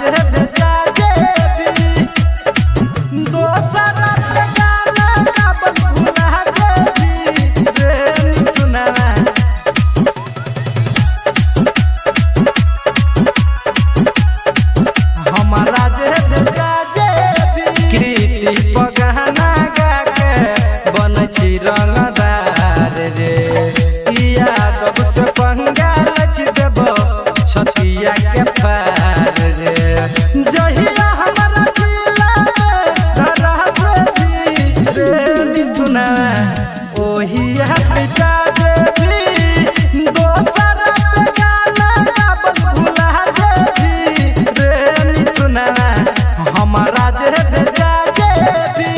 जे बेटा देवी दोसरा पे गाना गाबल भुला देवी रे मिथुनवा हमारा जे बेटा देवी कृति पगहना गा के बन छी रंगदार रे यादव से पंगा लच देब छतिया के पार रे जहिया हमारा जिला में रह देवी रे मिथुना ओही पिता देवी दोसरा पे गाना गाबल भुला देवी रे मिथुना हमारा जे बेटा देवी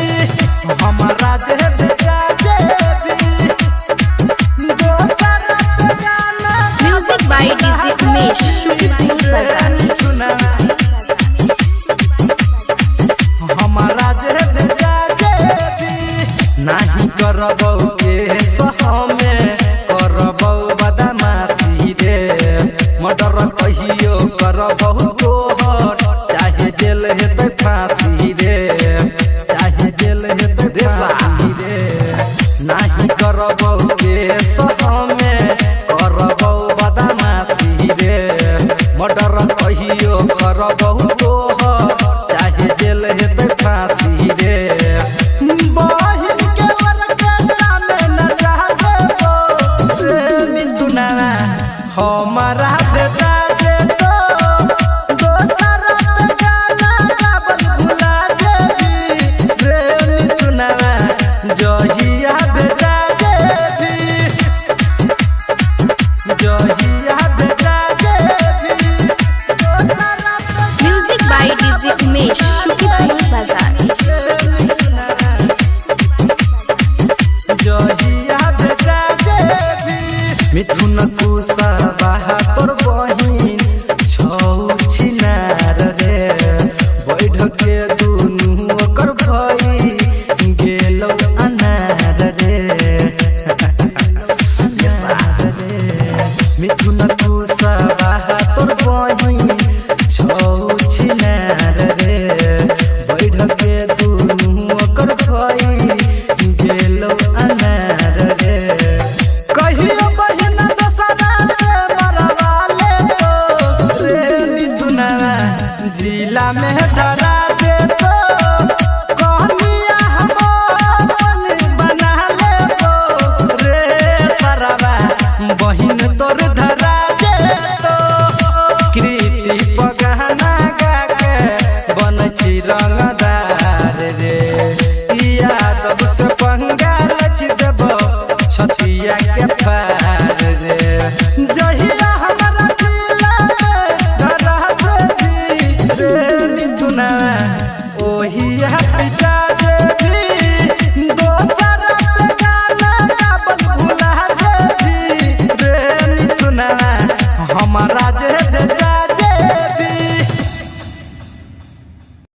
हमारा जे बेटा देवी Music by DJ Umesh, Shukipur Bazaar. हमारा जे बेटा देवी नाही करबौ के सहमे करबौ बदमाशी रे मर्डर कहियो करबौ तोहर चाहे जेल हेतै फांसी रे चाहे जेल हेतै फांसी रे नाही करबौ के सहमे करबौ बदमाशी रे मर्डर कहियो करबौ तोहर चाहे जेल हेतै फांसी रे बहिन के वरके नामे न चाहबो रे मिथुना हमारा बेटा देतो दोसरा पे गाना गाबल भुला देवी रे मिथुना जहिया बेटा देवी जहिया बेटा देवी Music by DJ Umesh, Shukipur Bazaar. जहिया बेटा देवी मिथुन कुशवाहा तोर बहिन छौ छिनार रे बैठ के दुनू ओकर भई गेलौ अनार रे मिथुन कुशवाहा तोर